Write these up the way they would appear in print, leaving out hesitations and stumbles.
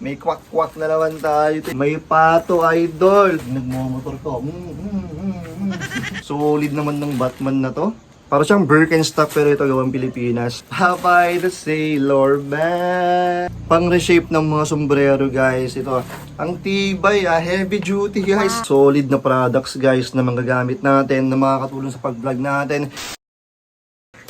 May kwak-kwak na naman tayo. May pato, idol. Nagmumotor ko. Solid naman ng Batman na to. Para siyang Birkenstock pero ito gawang Pilipinas. Popeye the Sailor Man. Pang-reshape ng mga sombrero guys. Ito. Ang tibay heavy duty guys. Solid na products guys na magagamit natin na makakatulong sa pag-vlog natin.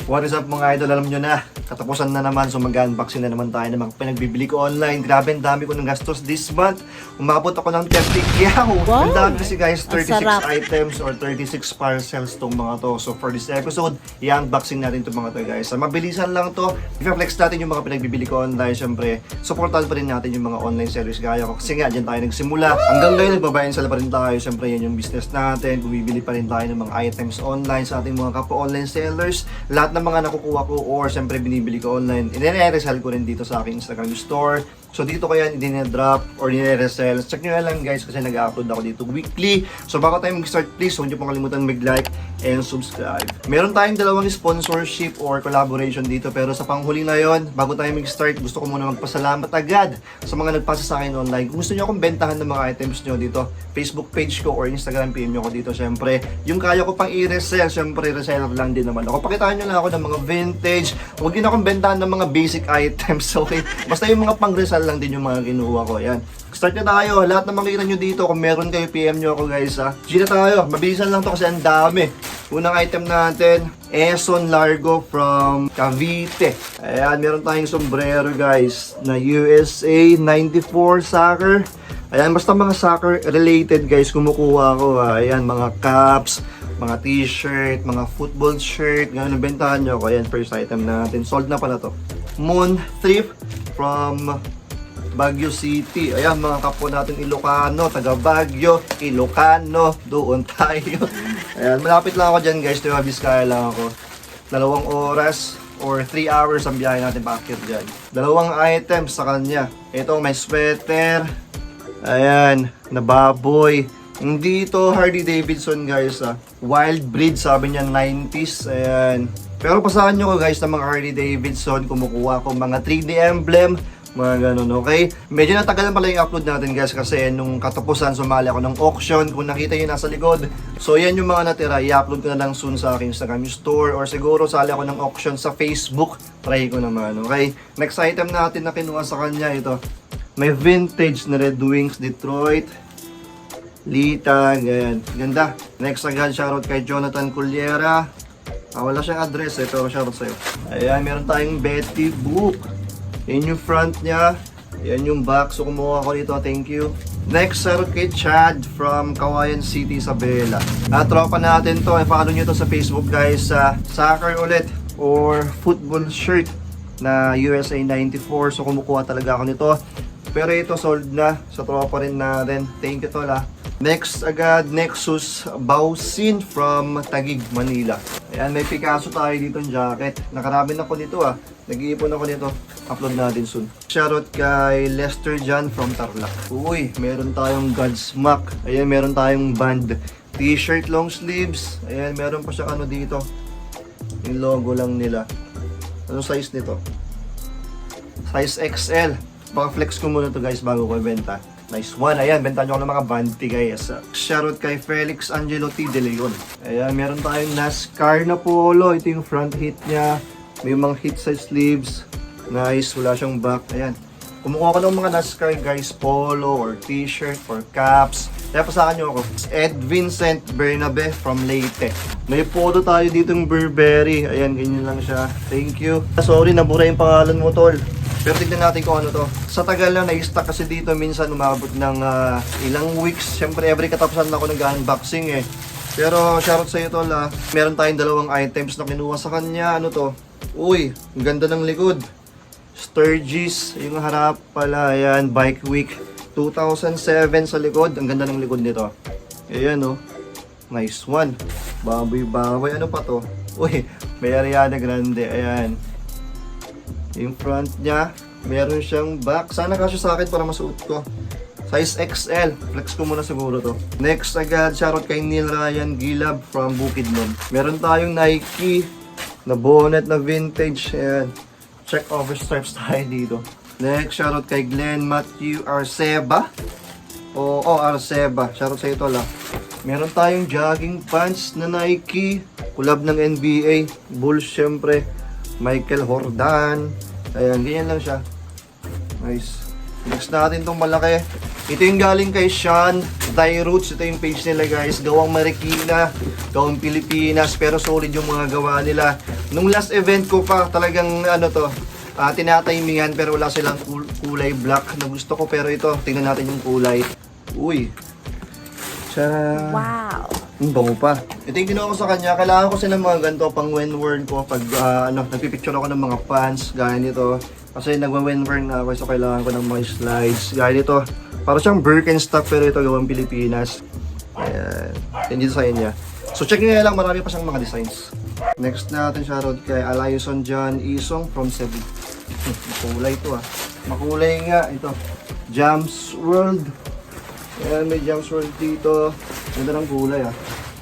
What is up mga idol, alam nyo na, katapusan na naman, so mag-unboxing na naman tayo ng mga pinagbibili ko online. Grabe, ang dami ko ng gastos this month. Umabot ako ng 30 yaw. Wow. Ang dami kasi guys, 36 Sarap. items or 36 parcels tong mga to. So for this episode, i-unboxing natin itong mga to guys. Mabilisan lang to. I-flex natin yung mga pinagbibili ko online. Siyempre, supportan pa rin natin yung mga online sellers gaya ko. Kasi nga, dyan tayo nagsimula. Hanggang ngayon, nagbabayan sala pa rin tayo. Siyempre, yan yung business natin. Bumibili pa rin tayo ng mga items online sa ating mga kapwa online sellers. Lahat ng mga nakukuha ko or siyempre binibili ko online, i-resell ko rin dito sa aking Instagram store. So dito ko yan i-drop or i-resell. Check nyo na lang guys kasi nag-upload ako dito weekly. So bago tayo mag-start, please huwag nyo pong kalimutan mag-like and subscribe. Meron tayong dalawang sponsorship or collaboration dito pero sa panghuli na yon, bago tayo mag-start, gusto ko muna magpasalamat agad sa mga nagpasa sa akin online. Kung gusto nyo akong bentahan ng mga items nyo dito, Facebook page ko or Instagram PM nyo ko dito. Siyempre, yung kaya ko pang i-resell, siyempre reseller lang din naman ako. Pakitaan nyo lang ako ng mga vintage. Huwag din akong bentahan ng mga basic items, okay? Basta yung mga pang-resell lang din yung mga kinuha ko. Yan. Start na tayo. Lahat ng makikita nyo dito, kung meron kayo, PM nyo ako guys ha. Gina tayo. Mabilisan lang to kasi ang dami. Unang item natin, Eson Largo from Cavite. Ayan, meron tayong sombrero guys na USA 94 soccer. Ayan, basta mga soccer related guys, kumukuha ko. Ayan, mga caps, mga t-shirt, mga football shirt, ganun ang bentahan nyo ako. Ayan, first item natin. Sold na pala to. Moon Thrift from Baguio City. Ayan, mga kapwa natin Ilocano, taga Baguio, Ilocano, doon tayo. Ayan, malapit lang ako dyan guys, diba, Biskaya lang ako. 2 oras or 3 hours ang biyahe natin paakit dyan. 2 items sa kanya. Ito, may sweater. Ayan, na baboy. Hindi ito Harley Davidson guys Wild breed, sabi niya 90s. Ayan. Pero pasahan nyo ko guys ng mga Harley Davidson, kumukuha ko mga 3D emblem, mga ganun, okay? Medyo natagalan pala yung upload natin guys kasi nung katapusan sumali ako ng auction. Kung nakita nyo nasa likod. So yan yung mga natira, i-upload ko na lang soon sa aking Instagram store or siguro sali ako ng auction sa Facebook. Try ko naman, okay? Next item natin na kinuha sa kanya, ito. May vintage na Red Wings Detroit Litag, ayan, ganda. Next agad, shoutout kay Jonathan Cullera. Wala siyang address pero shoutout sa'yo. Ayan, meron tayong Betty book. Yan yung front niya. Yan yung back. So kumuha ko dito, thank you. Next, shoutout kay Chad from Kawayan City, Isabela. Tropa natin to, follow nyo to sa Facebook guys. Soccer ulit or football shirt na USA 94. So kumukuha talaga ako nito. Pero ito sold na sa tropa rin natin. Thank you tol ha. Next agad, Nexus Bausin from Taguig, Manila. Ayan, may Picasso tayo dito ng jacket. Nakarami na ko nito Nag-iipon ako nito. Upload natin soon. Shoutout kay Lester John from Tarlac. Uy, meron tayong Godsmack. Ayan, meron tayong band. T-shirt long sleeves. Ayan, meron pa siya dito. Yung logo lang nila. Anong size nito? Size XL. Baka flex ko muna to guys bago ko ibenta. Nice one. Ayan, benta nyo ako ng mga banti guys. Shoutout kay Felix Angelo T. De Leon. Ayan, meron tayong NASCAR na polo. Ito yung front hit niya. May mga hit sa sleeves. Nice, wala siyang back. Ayan. Kumukuha ko ng mga NASCAR guys, polo or t-shirt or caps. Kaya pasakan nyo ako. Ed Vincent Bernabe from Leyte. May photo tayo dito ng Burberry. Ayan, ganyan lang siya. Thank you. Sorry, nabura yung pangalan mo tol. Pero tignan natin kung ano to. Sa tagal na, na-stock kasi dito minsan umabot ng ilang weeks. Siyempre, every katapusan na ako nag-unboxing Pero shoutout sa iyo tol Meron tayong 2 items na kinuha sa kanya. Ano to? Uy, ang ganda ng likod. Sturgis, yung harap pala. Ayan, Bike Week 2007 sa likod. Ang ganda ng likod nito. Ayan nice one. Baboy-baboy. Ano pa to? Uy, may Ariana Grande. Ayan. Yung front niya, meron siyang back. Sana kasya sa akin para masuot ko. Size XL. Flex ko muna siguro to. Next agad, shoutout kay Neil Ryan Gilab from Bukidnon. Meron tayong Nike na bonnet na vintage. Ayan. Check over stripes tayo dito. Next, shoutout kay Glenn Matthew Arceba. Arceba. Shoutout sa ito lang. Meron tayong jogging pants na Nike. Collab ng NBA. Bulls syempre. Michael Jordan. Ayan, ganyan lang siya. Nice. Next natin itong malaki. Ito yung galing kay Sean Thai Roots. Ito yung page nila guys. Gawang Marikina, gawang Pilipinas. Pero solid yung mga gawa nila. Nung last event ko pa, talagang tinatimingan. Pero wala silang kulay black na gusto ko. Pero ito, tingnan natin yung kulay. Uy. Tara. Wow. Bango pa. Ito yung ginawa ko sa kanya. Kailangan ko sila mga ganito pang when-worn ko. Pag nagpipicture ako ng mga pants. Gaya nito. Kasi nagwa-when-worn na ako. So kailangan ko ng mga slides. Gaya nito. Para siyang Birkenstock pero ito gawang Pilipinas. Ayan. Yan dito sa inyo. So check nyo lang. Marami pa siyang mga designs. Next natin shoutout kay Alayson John Isong from Cebu. Makulay ito Makulay nga. Ito. Jams World. Ayan, may Jams World dito. Ganda ng kulay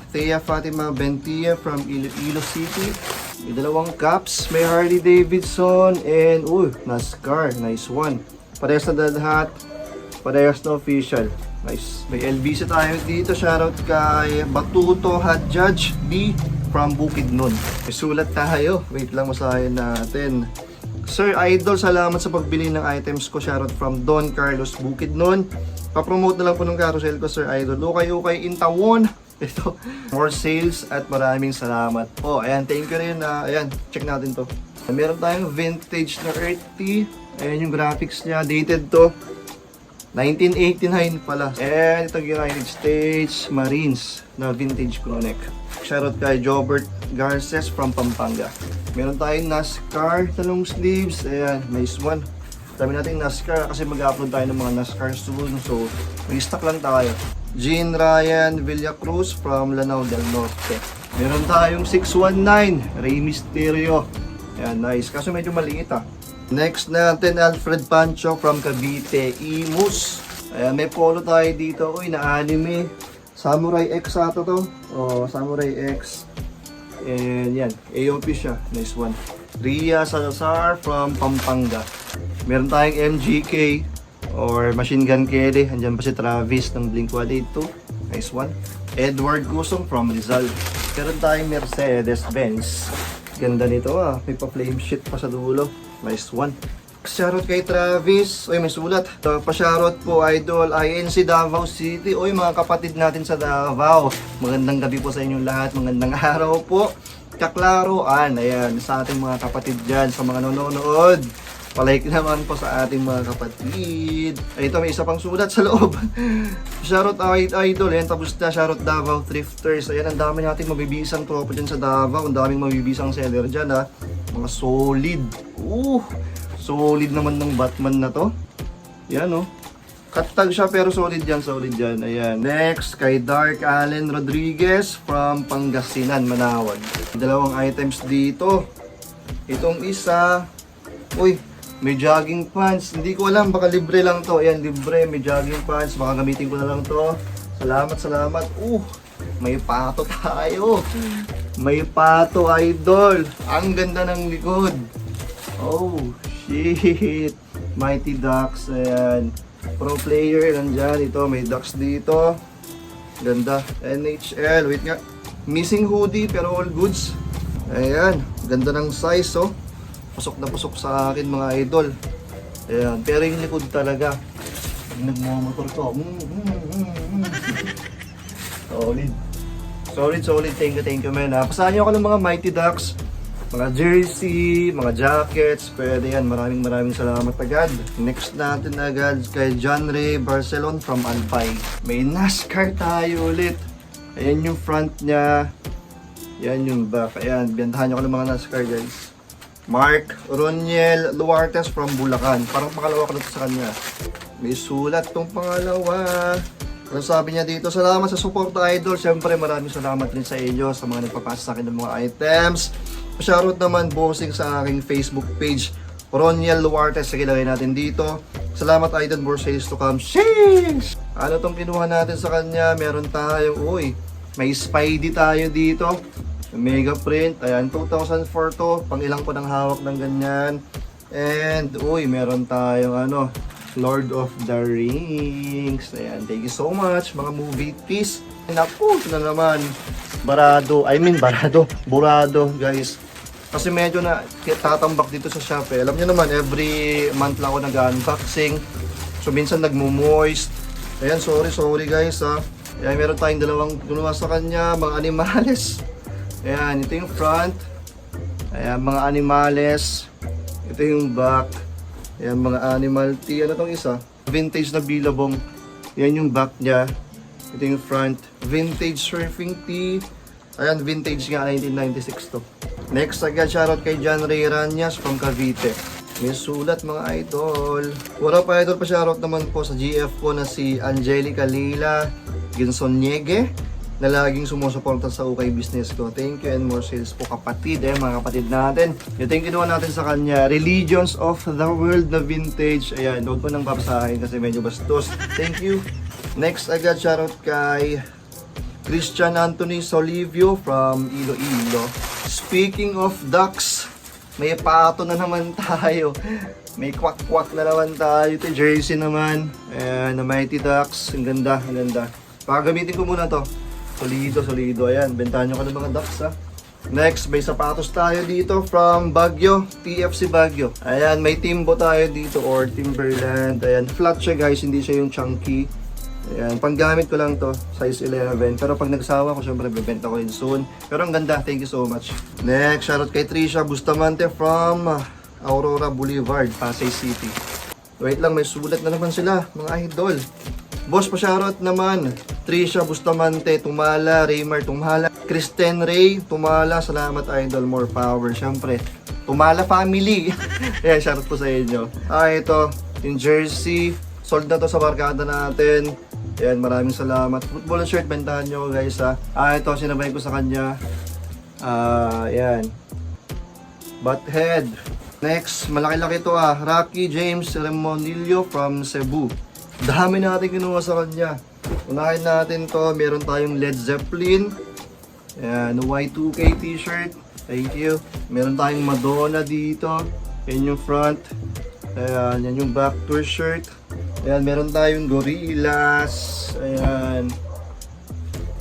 Thea Fatima Bentia from Iloilo City. May dalawang caps. May Harley Davidson. And, NASCAR. Nice one. Parehas na dad hat. Parehas na official. Nice. May LBC tayo dito. Shoutout kay Batuto Hadjudge B from Bukidnon. May sulat tayo. Wait lang, masahin natin. Sir Idol, salamat sa pagbili ng items ko. Shoutout from Don Carlos Bukidnon. Pa-promote na lang po ng carousel ko, Sir Idol. Ukay in Tawon. Ito, more sales at maraming salamat. Ayan, thank you rin. Ayan, check natin to. Meron tayong vintage na Earthy. Ayan yung graphics niya. Dated to. 1989 pala. And itong United States Marines na vintage crew neck. Shoutout kay Jobert Garces from Pampanga. Meron tayong NASCAR na long sleeves. Ayan, nice one. Dami natin NASCAR kasi mag-upload tayo ng mga NASCAR soon. So, may stock lang tayo. Jean Ryan Villacruz from Lanao del Norte. Meron tayong 619 Rey Mysterio. Ayan, nice. Kaso medyo maliit Next natin, Alfred Pancho from Cavite, Imus. Ayan, may polo tayo dito. Na anime. Samurai X ata to. Samurai X. And yan, AOP siya. Nice one. Ria Salazar from Pampanga. Meron tayong MGK or Machine Gun Kelly. Andyan pa si Travis ng Blink-182. Nice one. Edward Gusong from Rizal. Meron tayong Mercedes-Benz. Ganda nito May pa-flame sheet pa sa dulo. Nice one. Shoutout kay Travis. May sulat. Pa-shoutout po, Idol. INC Davao City. Mga kapatid natin sa Davao. Magandang gabi po sa inyong lahat. Magandang araw po. Kaklaroan. Ayan, sa ating mga kapatid dyan. Sa mga nanonood. Palike naman po sa ating mga kapatid. Ito, may isa pang sulat sa loob. Shoutout Idol. Ayan, tapos na. Shoutout Davao Thrifters. Ayan, ang dami natin mabibisang tropa dyan sa Davao. Ang daming mabibisang seller dyan Mga solid. Solid naman ng Batman na to. Yan Katag siya pero solid yan. Ayan. Next, kay Dark Allen Rodriguez from Pangasinan, Manawag. Dalawang items dito. Itong isa, may jogging pants. Hindi ko alam, baka libre lang to. Ayan, libre, may jogging pants. Baka gamitin ko na lang to. Salamat. May pato tayo. May pato, Idol. Ang ganda ng likod. Shit. Mighty Ducks. Ayan. Pro player. Nandyan. Ito. May Ducks dito. Ganda. NHL. Wait nga. Missing hoodie pero all goods. Ayan. Ganda ng size Pusok na pusok sa akin mga idol. Ayan. Pero yung likod talaga. Nagmamotor ko. Solid. Thank you man. Pasahan nyo ako ng mga Mighty Ducks. Mga jersey, mga jackets, pwede yan. Maraming salamat agad. Next natin agad kay John Ray Barcelon from Albay. May NASCAR tayo ulit. Ayan yung front niya. Yan yung back. Ayan, biyantahan nyo ako ng mga NASCAR guys. Mark Roniel Luartes from Bulacan. Parang pangalawa ko na sa kanya. May sulat tong pangalawa. Ano sabi niya dito? Salamat sa support, Idol. Siyempre, maraming salamat rin sa inyo sa mga nagpapasa sa akin ng mga items. Shoutout naman, bossing sa aking Facebook page, Roniel Luartes. Sige, lagay natin dito. Salamat, Idol. More sales to come. Sheesh! Ano tong kinuha natin sa kanya? Meron tayong, may Spidey tayo dito. Mega print. Ayan, 2004 to. Pang ilang ko ng hawak ng ganyan. And, uy, meron tayong ano, Lord of the Rings. Ayan, thank you so much, mga movie piece. Naku, ito na naman. Burado, guys. Kasi medyo na tatambak dito sa shop eh. Alam niyo naman, every month lang ako nag-unboxing. So, minsan nagmo-moist. Ayan, sorry guys ha. Ayan, meron tayong dalawang gumawa sa kanya, mga animales. Ayan, ito yung front. Ayan, mga animales. Ito yung back. Ayan, mga animal tee. Ano tong isa? Vintage na bilabong. Ayan yung back niya. Ito yung front. Vintage surfing tee. Ayan, vintage nga, 1996 to. Next agad, shoutout kay John Ray Ranyas from Cavite. May sulat mga idol. Wala pa idol, pa shoutout naman po sa GF ko na si Angelica Leila Ginsoniege na laging sumusuporta sa ukay business ko. Thank you and more sales po kapatid mga kapatid natin. Ito yung ginawa natin sa kanya, Religions of the World na vintage. Ayan, huwag ko nang papasahin kasi medyo bastos. Thank you. Next agad, shoutout kay Christian Anthony Solivio from Iloilo. Speaking of ducks, may pato na naman tayo. May kwak-kwak na naman tayo. Ito jersey naman. Ayan, na Mighty Ducks. Ang ganda, ang ganda. Pagamitin ko muna to. Solido. Ayan, bentahan nyo ka ng mga ducks ha. Next, may sapatos tayo dito from Baguio, TFC Baguio. Ayan, may Timbo tayo dito or Timberland. Ayan, flat siya guys, hindi siya yung chunky. Ayan, panggamit ko lang to, size 11. Pero pag nagsawa ko, syempre bebenta ko rin soon. Pero ang ganda, thank you so much. Next, shoutout kay Trisha Bustamante from Aurora Boulevard, Pasay City. Wait lang, may sulat na naman sila, mga idol. Boss, pa-shoutout naman. Trisha Bustamante, Tumala, Raymar, Tumala, Kristen Ray, Tumala, salamat idol, more power. Syempre, Tumala family. Ayan, shoutout po sa inyo. Ito, yung jersey, sold na to sa barkada natin. Ayan, maraming salamat. Football shirt, bentahan nyo guys ha. Ito, sinabay ko sa kanya. Ayan. Butthead. Next, malaki-laki to Rocky James Remonillo from Cebu. Dami natin kinuha sa kanya. Unahin natin to. Meron tayong Led Zeppelin. Ayan, Y2K t-shirt. Thank you. Meron tayong Madonna dito. Yan yung front. Ayan, yan yung back tour shirt. Ayan, meron tayong Gorillaz. Ayan.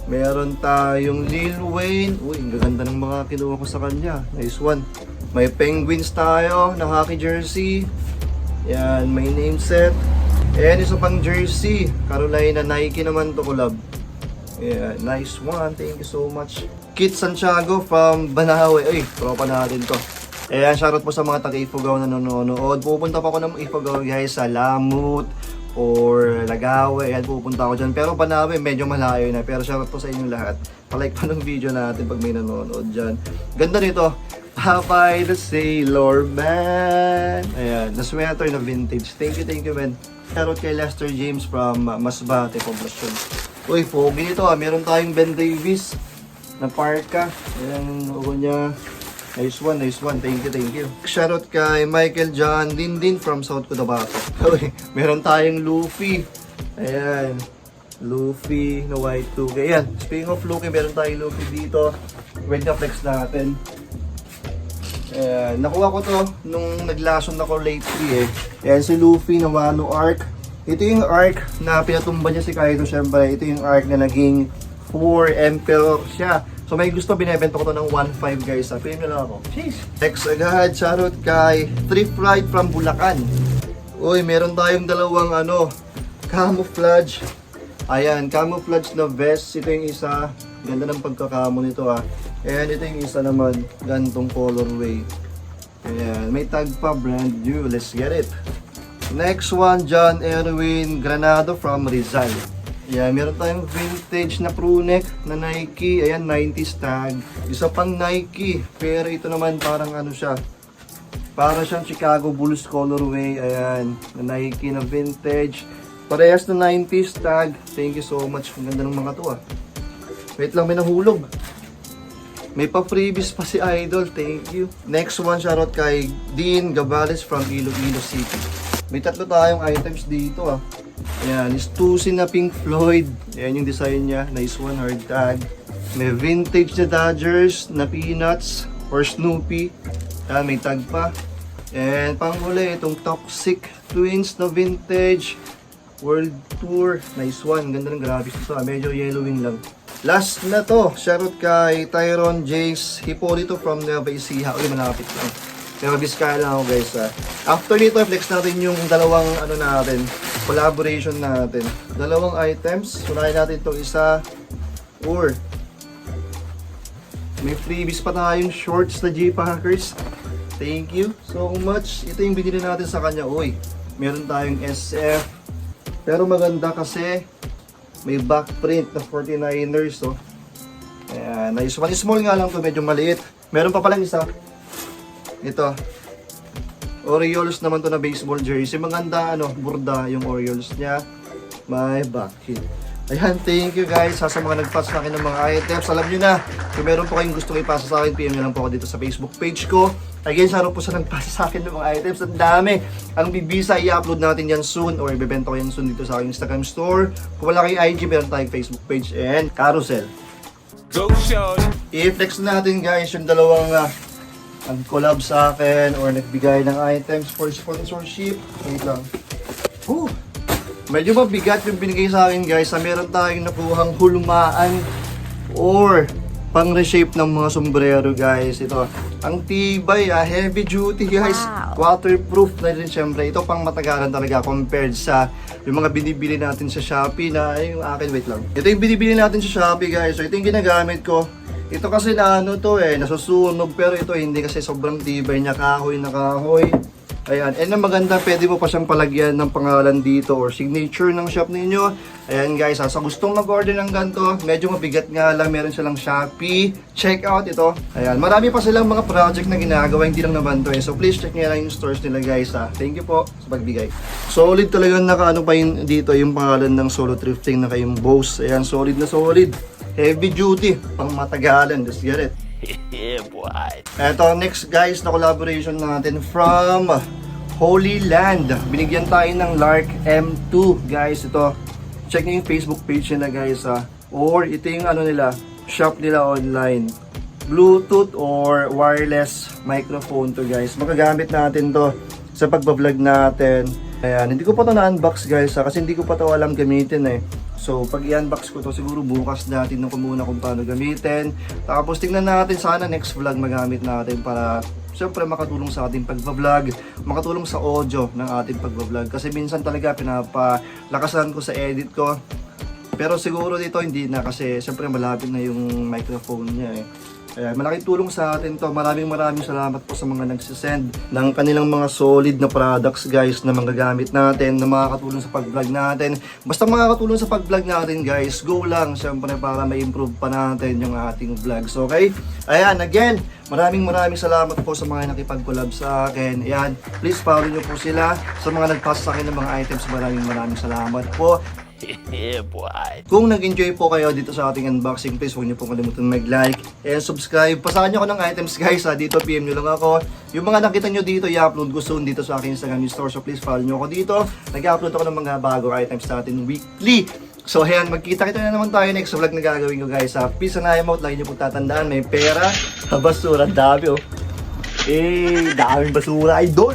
Meron tayong Lil Wayne. Uy, ang gaganda ng mga kinuha ko sa kanya. Nice one. May Penguins tayo na hockey jersey. Ayan, may name set. Ayan, isa pang jersey. Carolina, Nike naman to collab. Ayan, nice one. Thank you so much. Kit Santiago from Banahaw. Ay, tropa natin to. Ayan, shoutout po sa mga taga-Ifugao na nanonood. Pupunta pa ako ng Ifugao guys sa Lamut or Lagawe. Ayan, pupunta ako dyan. Pero Banahaw, medyo malayo na. Pero shoutout po sa inyong lahat. Palike pa ng video natin pag may nanonood dyan. Ganda nito. Popeye the Sailor Man. Ayan, na sweater na vintage. Thank you man. Shoutout kay Lester James from Masbate, Poblacion. Uy, foggy nito Meron tayong Ben Davis na parka. Ayan, ugo niya. Nice one. Thank you. Shoutout kay Michael John Dindin from South Cotabato. Uy, meron tayong Luffy. Ayan. Luffy na Y2K. Ayan, speaking of Luffy, meron tayong Luffy dito. Wait na flex natin. Nakuha ko to nung naglason ako lately Ayan si Luffy na Wano arc. Ito yung arc na pinatumba niya si Kaido syempre. Ito yung arc na naging 4 Emperor siya. So may gusto, binebenta ko to ng 1.5 guys. Pili nyo lang ako. Jeez. Next agad, shoutout kay Thrift Ride from Bulacan. Uy, meron tayong dalawang camouflage. Ayan, camouflage na vest. Ito yung isa. Ganda ng pagkakamo nito And ito yung isa naman, gantong colorway. Ayan, may tag pa, brand new. Let's get it. Next one, John Erwin Granado from Rizal. Ayan, meron tayong vintage na crew neck na Nike. Ayan, 90s tag. Isa pang Nike, pero ito naman parang siya. Para siyang Chicago Bulls colorway. Ayan, na Nike na vintage. Parehas na 90s tag. Thank you so much. Ang ganda ng mga to Wait lang, may nahulog. May pa-freebies pa si Idol. Thank you. Next one, shoutout kay Dean Gabales from Iloilo City. May tatlo tayong items dito Ayan, Stussy na Pink Floyd. Ayan yung design niya. Nice one, hard tag. May vintage na Dodgers na Peanuts or Snoopy. Ayan, may tag pa. And panghuli, itong Toxic Twins na vintage World Tour. Nice one. Ganda ng graphics ito. Medyo yellowing lang. Last na to. Shoutout kay Tyron Jace Hipolito from Nueva Ecija. Uy, malapit lang. Nueva Vizcaya lang ako guys. After nito, flex natin yung dalawang collaboration natin. Dalawang items. Unahin natin itong isa. Or may freebies pa tayong shorts na J-Packers. Thank you so much. Ito yung binili natin sa kanya. Uy, meron tayong SF. Pero maganda kasi may back print na 49ers. Oh. Ayan, nice one. Small nga lang to, medyo maliit. Meron pa palang isa. Ito. Orioles naman to na baseball jersey. Maganda, burda yung Orioles niya. May back hit. Ayan, thank you guys sa mga nag-pass sa akin ng mga items. Alam nyo na, kung meron po kayong gustong ipasa sa akin, PM nyo lang po ako dito sa Facebook page ko. Again, sana po sa nagpasa sa akin ng mga items. Ang dami. Ang bibisa, i-upload natin yan soon or ibebenta ko yan soon dito sa aking Instagram store. Kung wala kay IG, meron tayong Facebook page and carousel. Go show! I-flex natin guys yung dalawang ang collab sa akin or nagbigay ng items for sponsorship. Wait lang. Whew. Medyo mabigat yung binigay sa akin guys. Meron tayong nakuhang hulmaan or pang reshape ng mga sombrero guys. Ito, ang tibay, heavy duty guys. Wow. Waterproof na rin syempre. Ito pang matagalan talaga compared sa yung mga binibili natin sa Shopee na, yung akin, wait lang. Ito yung binibili natin sa Shopee guys. So ito yung ginagamit ko. Ito kasi na nasusunog pero ito hindi kasi sobrang tibay niya, kahoy na kahoy. Ayan, and ang maganda, pwede mo pa siyang palagyan ng pangalan dito or signature ng shop ninyo. Ayan guys, sa gustong mag-order ng ganito, medyo mabigat nga lang, meron silang Shopee. Check out ito. Ayan, marami pa silang mga project na ginagawa, hindi lang naman to eh. So please check nyo lang yung stores nila guys ha. Thank you po sa pagbigay. Solid talaga nakaano pa yun dito, yung pangalan ng Solo Thrifting na kayong boss. Ayan, solid na solid. Heavy duty, pang matagalan, just get it. Yeah, boy. Eto, next guys na collaboration natin from Holy Land. Binigyan tayo ng Lark M2 guys. Ito, check nyo yung Facebook page nila guys or ito yung nila, shop nila online. Bluetooth or wireless microphone to guys. Magagamit natin to sa pagbablog natin. Ayan, hindi ko pa to na-unbox guys kasi hindi ko pa to alam gamitin eh. So, pag i-unbox ko to, siguro bukas natin nung muna kung paano gamitin. Tapos, tingnan natin sana next vlog magamit natin para siyempre makatulong sa ating pagbablog, makatulong sa audio ng ating pagbablog. Kasi minsan talaga pinapalakasan ko sa edit ko. Pero siguro dito hindi na kasi siyempre malapit na yung microphone niya eh. Kaya malaking tulong sa atin to. Maraming salamat po sa mga nagsisend ng kanilang mga solid na products guys na magagamit natin, na makakatulong sa pag-vlog natin. Basta makakatulong sa pag-vlog natin guys, go lang syempre para ma-improve pa natin yung ating vlogs, okay? Ayan, again, maraming salamat po sa mga nakipag-collab sa akin. Ayan, please follow nyo po sila. Sa mga nag-pass sa akin ng mga items, maraming salamat po. Yeah, boy. Kung nag-enjoy po kayo dito sa ating unboxing, please huwag niyo po kalimutan mag-like and subscribe. Pasahan niyo ako ng items guys dito, PM niyo lang ako. Yung mga nakita niyo dito, i-upload ko soon dito sa aking Instagram store. So please follow niyo ako dito. Nag-upload ako ng mga bagong items natin weekly. So ayan, magkita-kita na naman tayo next vlog na gagawin ko guys. Peace and I am out. Lagi niyo po tatandaan, may pera, basura, dami oh. Daming basura, idol!